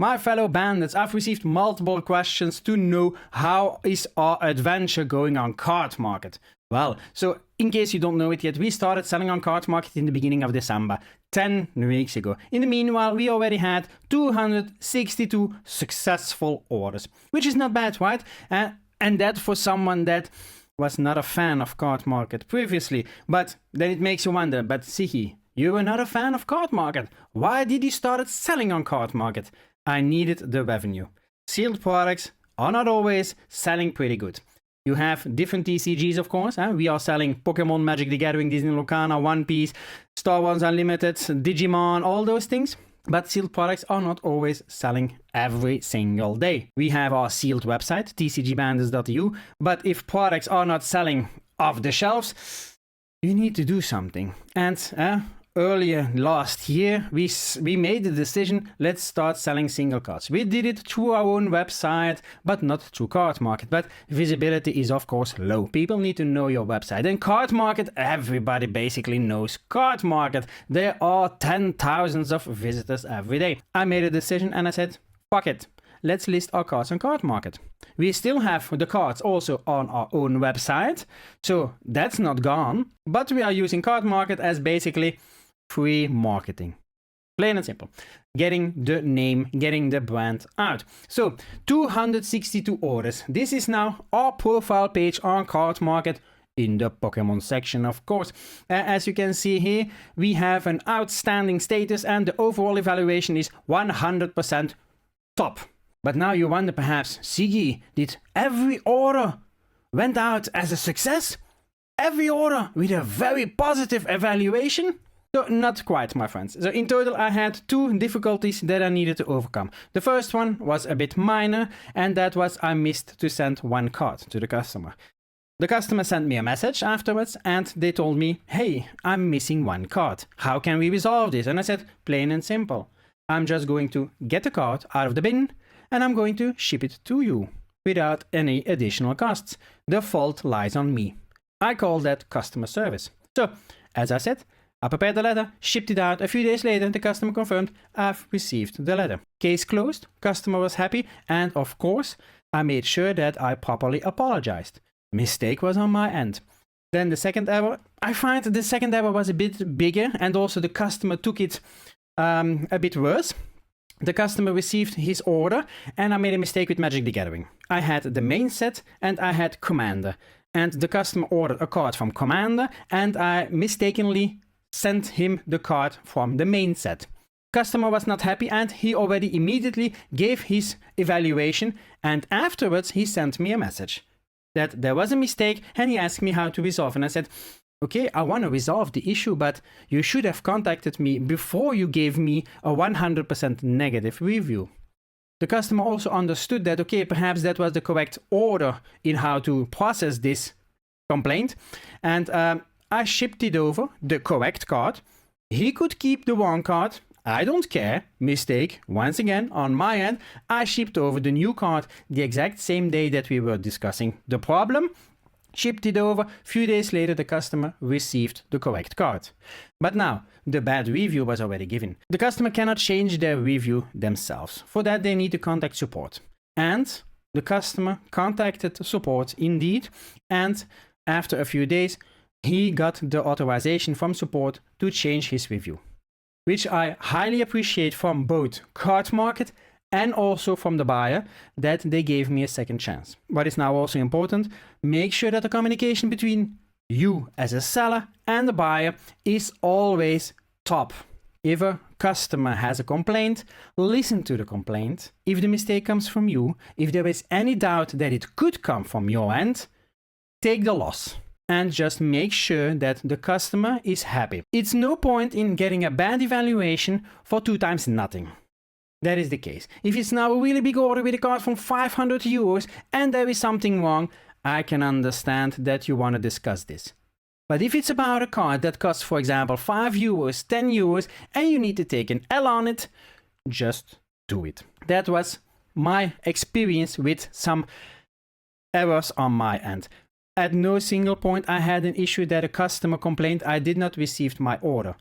My fellow bandits, I've received multiple questions to know how is our adventure going on Cardmarket. Well, so in case you don't know it yet, we started selling on Cardmarket in the beginning of December, 10 weeks ago. In the meanwhile, we already had 262 successful orders, which is not bad, right? And that for someone that was not a fan of Cardmarket previously. But then it makes you wonder, but Sihi, you were not a fan of Cardmarket. Why did you start selling on Cardmarket? I needed the revenue. Sealed products are not always selling pretty good. You have different TCGs, of course. We are selling Pokemon, Magic the Gathering, Disney Locana, One Piece, Star Wars Unlimited, Digimon, all those things. But sealed products are not always selling every single day. We have our sealed website, tcgbandits.eu. But if products are not selling off the shelves, you need to do something. And earlier last year, we made the decision, let's start selling single cards. We did it through our own website, but not through Cardmarket. But visibility is of course low. People need to know your website. And Cardmarket, everybody basically knows Cardmarket. There are 10,000s of visitors every day. I made a decision and I said, fuck it. Let's list our cards on Cardmarket. We still have the cards also on our own website. So that's not gone. But we are using Cardmarket as basically free marketing. Plain and simple. Getting the name, getting the brand out. So 262 orders. This is now our profile page on Cardmarket in the Pokemon section, of course. As you can see here, we have an outstanding status and the overall evaluation is 100% top. But now you wonder perhaps, Sigi, did every order went out as a success? Every order with a very positive evaluation? So not quite, my friends. So in total, I had two difficulties that I needed to overcome. The first one was a bit minor, and that was I missed to send one card to the customer. The customer sent me a message afterwards, and they told me, hey, I'm missing one card. How can we resolve this? And I said, plain and simple. I'm just going to get the card out of the bin, and I'm going to ship it to you without any additional costs. The fault lies on me. I call that customer service. So, as I said, I prepared the letter, shipped it out. A few days later, the customer confirmed I've received the letter. Case closed, customer was happy, and of course, I made sure that I properly apologized. Mistake was on my end. Then the second error, I find the second error was a bit bigger, and also the customer took it a bit worse. The customer received his order, and I made a mistake with Magic the Gathering. I had the main set, and I had Commander. And the customer ordered a card from Commander, and I mistakenly sent him the card from the main set. Customer was not happy and he already immediately gave his evaluation, and afterwards he sent me a message that there was a mistake and he asked me how to resolve. And I said, okay, I want to resolve the issue, but you should have contacted me before you gave me a 100% negative review. The customer also understood that, okay, perhaps that was the correct order in how to process this complaint, and I shipped it over, the correct card. He could keep the wrong card. I don't care. Mistake, once again, on my end. I shipped over the new card the exact same day that we were discussing the problem. Shipped it over. Few days later, the customer received the correct card. But now, the bad review was already given. The customer cannot change their review themselves. For that, they need to contact support. And the customer contacted support indeed. And after a few days, he got the authorization from support to change his review, which I highly appreciate from both Cardmarket and also from the buyer, that they gave me a second chance. What is now also important, make sure that the communication between you as a seller and the buyer is always top. If a customer has a complaint, listen to the complaint. If the mistake comes from you, if there is any doubt that it could come from your end, take the loss. And just make sure that the customer is happy. It's no point in getting a bad evaluation for 2 times nothing. That is the case. If it's now a really big order with a card from 500 euros and there is something wrong, I can understand that you want to discuss this. But if it's about a card that costs, for example, 5 euros, 10 euros, and you need to take an L on it, just do it. That was my experience with some errors on my end. At no single point I had an issue that a customer complained I did not receive my order.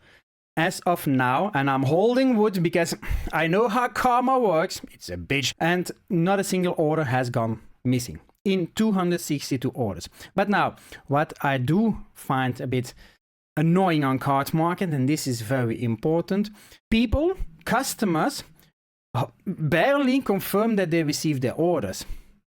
as of now, and I'm holding wood because I know how karma works, it's a bitch, and not a single order has gone missing in 262 orders. But now, what I do find a bit annoying on Cardmarket, and this is very important, customers barely confirm that they received their orders.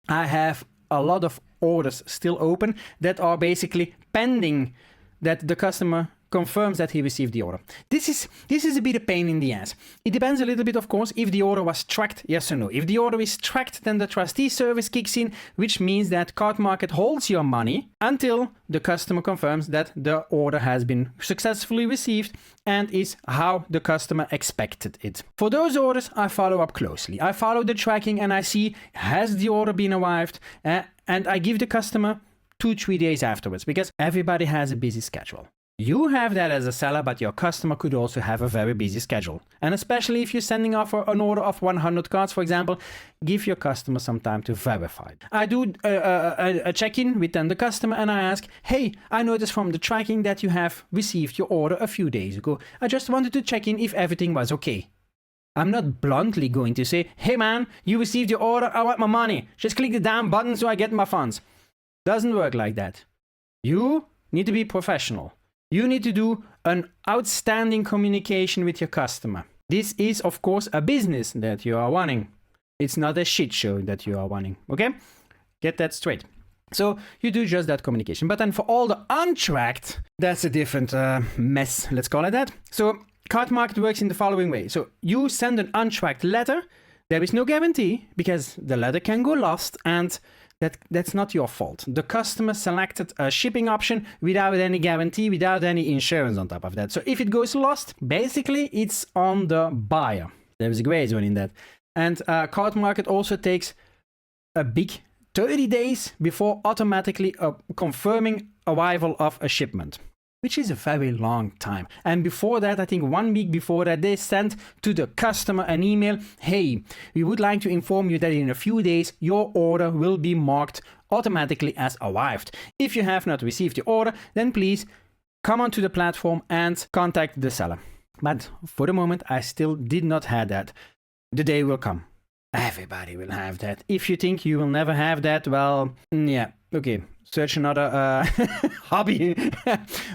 I have a lot of orders still open that are basically pending that the customer confirms that he received the order. This is a bit a pain in the ass. It depends a little bit, of course, if the order was tracked, yes or no. If the order is tracked, then the trustee service kicks in, which means that Cardmarket holds your money until the customer confirms that the order has been successfully received and is how the customer expected it. For those orders, I follow up closely. I follow the tracking and I see, has the order been arrived? And I give the customer 2-3 days afterwards, because everybody has a busy schedule. You have that as a seller, but your customer could also have a very busy schedule. And especially if you're sending off an order of 100 cards, for example, give your customer some time to verify. I do a check-in with the customer and I ask, hey, I noticed from the tracking that you have received your order a few days ago. I just wanted to check in if everything was okay. I'm not bluntly going to say, hey man, you received your order, I want my money. Just click the damn button so I get my funds. Doesn't work like that. You need to be professional. You need to do an outstanding communication with your customer. This is, of course, a business that you are running. It's not a shit show that you are running, okay? Get that straight. So you do just that communication. But then for all the untracked, that's a different mess, let's call it that. So Cardmarket works in the following way. So you send an untracked letter. There is no guarantee because the letter can go lost and that's not your fault. The customer selected a shipping option without any guarantee, without any insurance on top of that. So if it goes lost, basically it's on the buyer. There is a gray zone in that. And Cardmarket also takes a big 30 days before automatically confirming arrival of a shipment, which is a very long time. And before that, I think 1 week before that, they sent to the customer an email, hey, we would like to inform you that in a few days, your order will be marked automatically as arrived. If you have not received your order, then please come onto the platform and contact the seller. But for the moment, I still did not have that. The day will come. Everybody will have that. If you think you will never have that, well, yeah, okay. Search another hobby.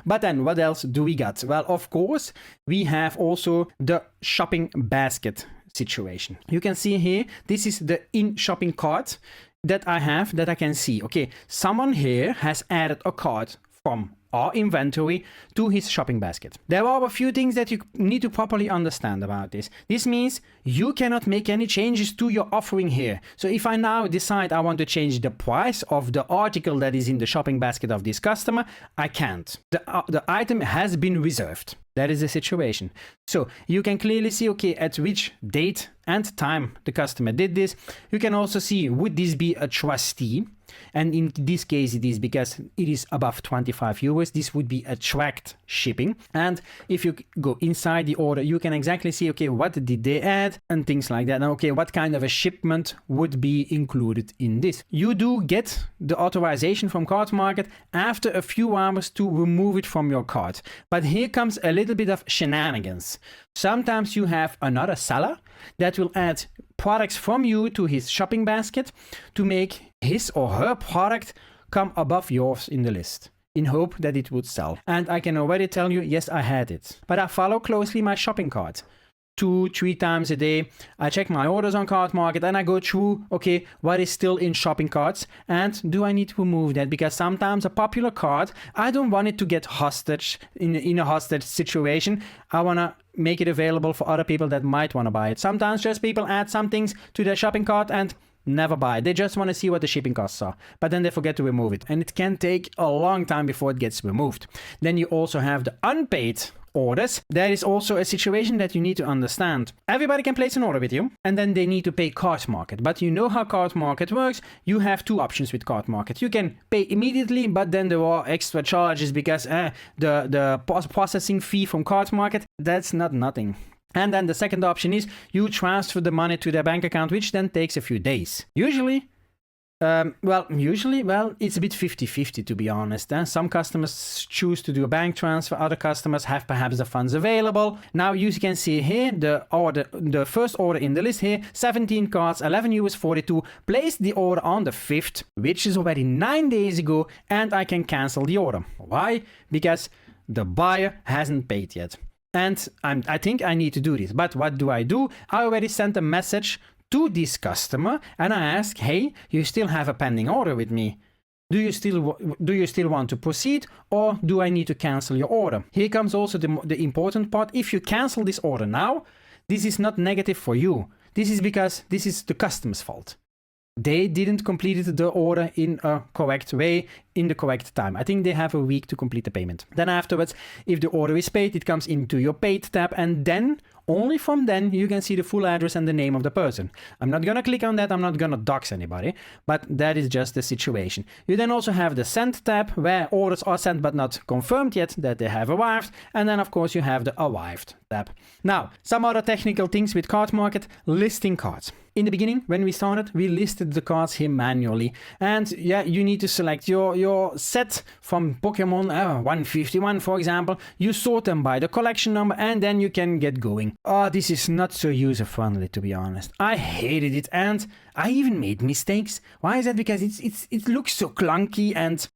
But then what else do we got? Well, of course, we have also the shopping basket situation. You can see here, this is the in-shopping cart that I have that I can see. Okay, someone here has added a cart from our inventory to his shopping basket. There are a few things that you need to properly understand about this. This means you cannot make any changes to your offering here. So if I now decide I want to change the price of the article that is in the shopping basket of this customer, I can't. The item has been reserved. That is the situation. So you can clearly see, okay, at which date and time the customer did this. You can also see, would this be a trustee? And in this case, it is because it is above 25 euros. This would be a tracked shipping. And if you go inside the order, you can exactly see, okay, what did they add and things like that. And okay, what kind of a shipment would be included in this? You do get the authorization from Cardmarket after a few hours to remove it from your cart. But here comes a little bit of shenanigans. Sometimes you have another seller that will add products from you to his shopping basket to make his or her product come above yours in the list in hope that it would sell. And I can already tell you, yes, I had it. But I follow closely my shopping cart. 2-3 times a day, I check my orders on Cardmarket and I go through, okay, what is still in shopping carts and do I need to remove that? Because sometimes a popular cart, I don't want it to get hostage in a hostage situation. I want to make it available for other people that might want to buy it. Sometimes just people add some things to their shopping cart and never buy it. They just want to see what the shipping costs are, but then they forget to remove it. And it can take a long time before it gets removed. Then you also have the unpaid orders. That is also a situation that you need to understand. Everybody can place an order with you and then they need to pay Cardmarket. But you know how Cardmarket works. You have two options with Cardmarket. You can pay immediately, but then there are extra charges because the processing fee from Cardmarket, that's not nothing. And then the second option is you transfer the money to their bank account, which then takes a few days. Usually Well, usually, it's a bit 50-50 to be honest. Some customers choose to do a bank transfer, other customers have perhaps the funds available. Now you can see here the first order in the list here, 17 cards, 11 US 42, placed the order on the 5th, which is already 9 days ago, and I can cancel the order. Why? Because the buyer hasn't paid yet. And I think I need to do this, but what do? I already sent a message to this customer and I ask, hey, you still have a pending order with me. Do you still want to proceed, or do I need to cancel your order? Here comes also the important part. If you cancel this order now, this is not negative for you. This is because this is the customer's fault. They didn't complete the order in a correct way, in the correct time. I think they have a week to complete the payment. Then afterwards, if the order is paid, it comes into your paid tab, and then, only from then, you can see the full address and the name of the person. I'm not gonna click on that, I'm not gonna dox anybody, but that is just the situation. You then also have the send tab, where orders are sent but not confirmed yet that they have arrived, and then of course you have the arrived tab. Now, some other technical things with Cardmarket, listing cards. In the beginning, when we started, we listed the cards here manually. And yeah, you need to select your set from Pokemon 151, for example. You sort them by the collection number and then you can get going. Oh, this is not so user-friendly, to be honest. I hated it and I even made mistakes. Why is that? Because it looks so clunky and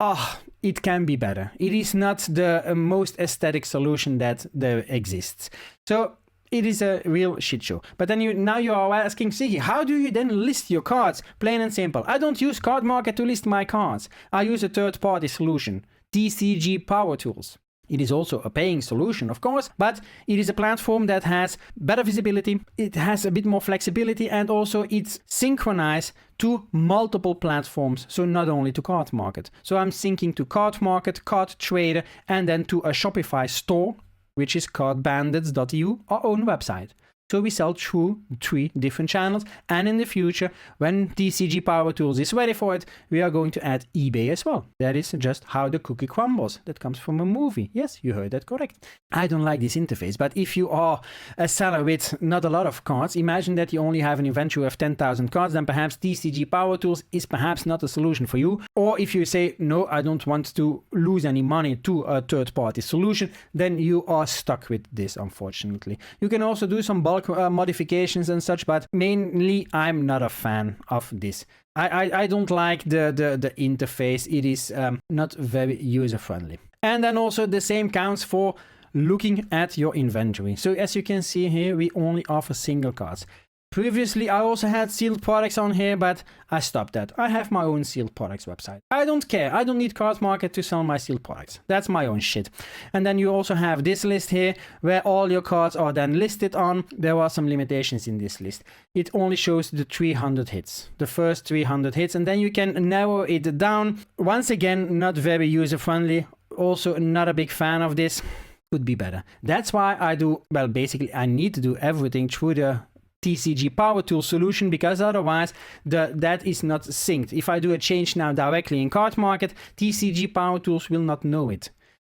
it can be better. It is not the most aesthetic solution that there exists. So it is a real shit show. But then now you are asking, Siggy, how do you then list your cards? Plain and simple. I don't use Cardmarket to list my cards. I use a third-party solution, TCG Powertools. It is also a paying solution, of course, but it is a platform that has better visibility, it has a bit more flexibility, and also it's synchronized to multiple platforms, so not only to Cardmarket. So I'm syncing to Cardmarket, Cardtrader, and then to a Shopify store, which is cardbandits.eu, our own website. So we sell through 3 different channels, and in the future, when TCG Powertools is ready for it, we are going to add eBay as well. That is just how the cookie crumbles. That comes from a movie. Yes, you heard that correct. I don't like this interface, but if you are a seller with not a lot of cards, imagine that you only have an inventory of 10,000 cards, then perhaps TCG Powertools is perhaps not a solution for you. Or if you say, no, I don't want to lose any money to a third-party solution, then you are stuck with this, unfortunately. You can also do some bulk modifications and such, but mainly I'm not a fan of this. I don't like the interface. It is not very user friendly. And then also the same counts for looking at your inventory. So as you can see here, we only offer single cards. Previously, I also had sealed products on here, but I stopped that. I have my own sealed products website. I don't care. I don't need Cardmarket to sell my sealed products. That's my own shit. And then you also have this list here, where all your cards are then listed on. There are some limitations in this list. It only shows the 300 hits, the first 300 hits, and then you can narrow it down. Once again, not very user-friendly. Also, not a big fan of this. Could be better. That's why I do, well, basically, I need to do everything through the TCG Powertools solution, because otherwise that is not synced. If I do a change now directly in Cardmarket, TCG Powertools will not know it.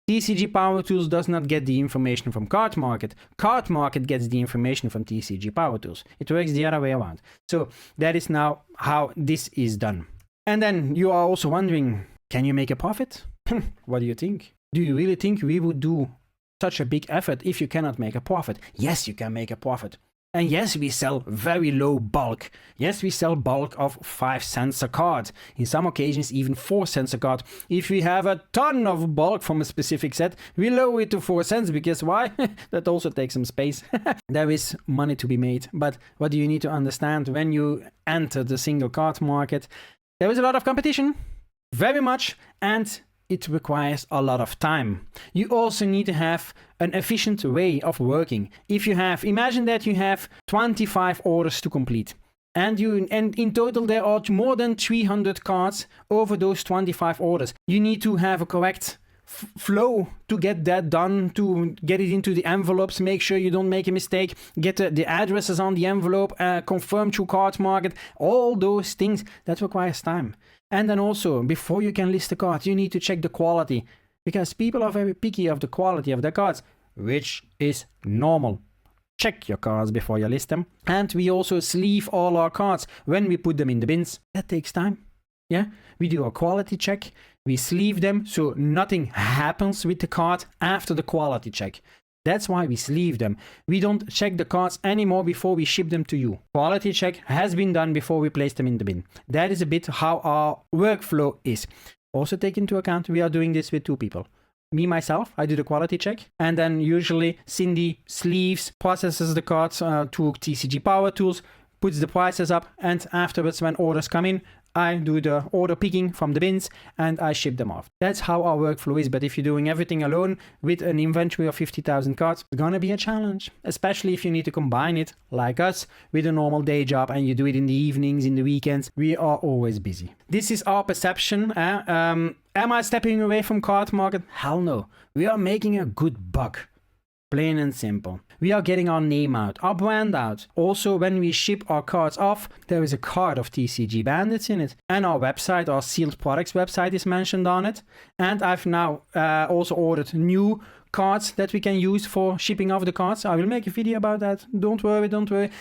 TCG Powertools does not get the information from Cardmarket. Cardmarket gets the information from TCG Powertools. It works the other way around. So that is now how this is done. And then you are also wondering, can you make a profit? What do you think? Do you really think we would do such a big effort if you cannot make a profit? Yes, you can make a profit. And yes, we sell very low bulk. Yes, we sell bulk of 5 cents a card. In some occasions, even 4 cents a card. If we have a ton of bulk from a specific set, we lower it to 4 cents, because why? That also takes some space. There is money to be made. But what do you need to understand when you enter the single card market? There is a lot of competition, very much, and it requires a lot of time. You also need to have an efficient way of working. If you have, imagine that you have 25 orders to complete, and in total there are more than 300 cards over those 25 orders. You need to have a correct flow to get that done, to get it into the envelopes, make sure you don't make a mistake, get the addresses on the envelope, confirm through Cardmarket, all those things. That requires time. And then also, before you can list the card, you need to check the quality, because people are very picky of the quality of their cards, which is normal. Check your cards before you list them. And we also sleeve all our cards when we put them in the bins. That takes time. Yeah, we do a quality check. We sleeve them so nothing happens with the card after the quality check. That's why we sleeve them. We don't check the cards anymore before we ship them to you. Quality check has been done before we place them in the bin. That is a bit how our workflow is. Also take into account we are doing this with 2 people. Me, myself, I do the quality check. And then usually Cindy sleeves, processes the cards to TCG Powertools, puts the prices up, and afterwards when orders come in, I do the order picking from the bins and I ship them off. That's how our workflow is. But if you're doing everything alone with an inventory of 50,000 cards, it's gonna be a challenge, especially if you need to combine it like us with a normal day job and you do it in the evenings, in the weekends. We are always busy. This is our perception. Am I stepping away from Cardmarket? Hell no. We are making a good buck. Plain and simple. We are getting our name out, our brand out. Also, when we ship our cards off, there is a card of TCG Bandits in it. And our website, our sealed products website is mentioned on it. And I've now also ordered new cards that we can use for shipping off the cards. I will make a video about that. Don't worry, don't worry.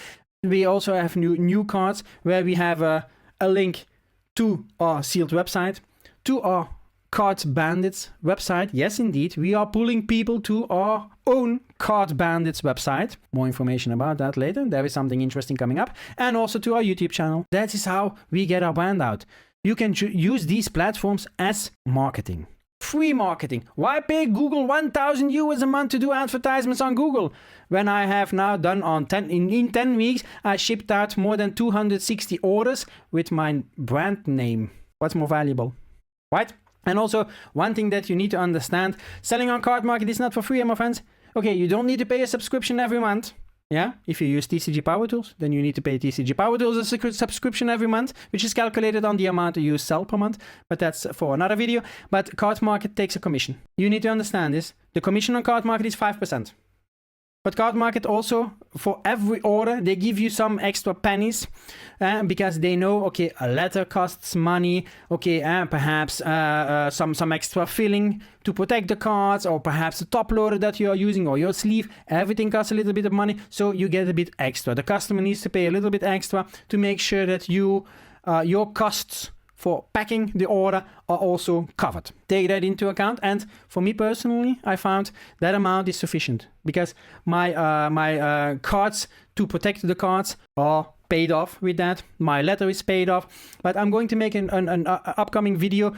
We also have new cards where we have a link to our sealed website, to our Card Bandits website. Yes, indeed, we are pulling people to our own Card Bandits website. More information about that later. There is something interesting coming up. And also to our YouTube channel. That is how we get our brand out. You can use these platforms as marketing. Free marketing. Why pay Google 1,000 euros a month to do advertisements on Google? When I have now done in 10 weeks, I shipped out more than 260 orders with my brand name. What's more valuable? Right? And also, one thing that you need to understand, selling on Cardmarket is not for free, my friends. Okay, you don't need to pay a subscription every month. Yeah, if you use TCG Powertools, then you need to pay TCG Powertools a subscription every month, which is calculated on the amount you sell per month. But that's for another video. But Cardmarket takes a commission. You need to understand this. The commission on Cardmarket is 5%. But Cardmarket also, for every order, they give you some extra pennies because they know, okay, a letter costs money, okay, perhaps some extra filling to protect the cards, or perhaps the top loader that you are using, or your sleeve, everything costs a little bit of money, so you get a bit extra. The customer needs to pay a little bit extra to make sure that your costs for packing the order are also covered. Take that into account. And for me personally, I found that amount is sufficient because my cards to protect the cards are paid off with that. My letter is paid off. But I'm going to make an upcoming video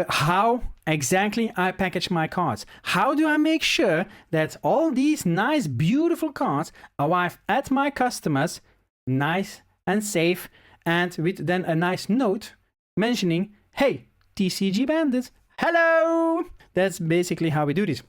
how exactly I package my cards. How do I make sure that all these nice, beautiful cards arrive at my customers nice and safe, and with then a nice note mentioning, hey, TCG Bandits, hello! That's basically how we do this.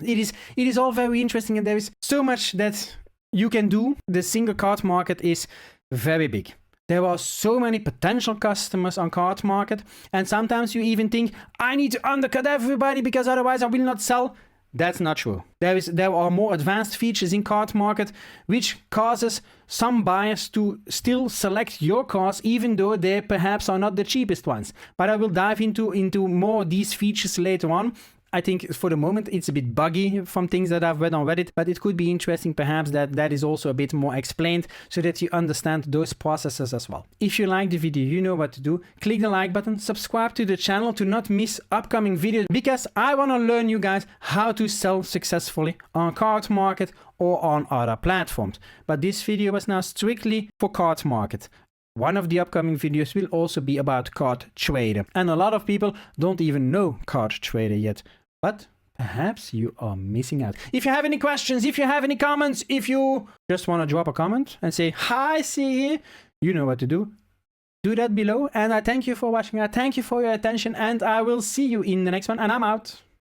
It is all very interesting, and there is so much that you can do. The single card market is very big. There are so many potential customers on Cardmarket, and sometimes you even think, I need to undercut everybody because otherwise I will not sell. That's not true. There are more advanced features in Cardmarket which causes some buyers to still select your cards even though they perhaps are not the cheapest ones. But I will dive into more of these features later on. I think for the moment it's a bit buggy from things that I've read on Reddit, but it could be interesting perhaps that is also a bit more explained so that you understand those processes as well. If you like the video, you know what to do. Click the like button, subscribe to the channel to not miss upcoming videos, because I want to learn you guys how to sell successfully on Cardmarket or on other platforms. But this video was now strictly for Cardmarket. One of the upcoming videos will also be about Cardtrader. And a lot of people don't even know Cardtrader yet. But perhaps you are missing out. If you have any questions, if you have any comments, if you just want to drop a comment and say, hi, see here, you know what to do. Do that below. And I thank you for watching. I thank you for your attention. And I will see you in the next one. And I'm out.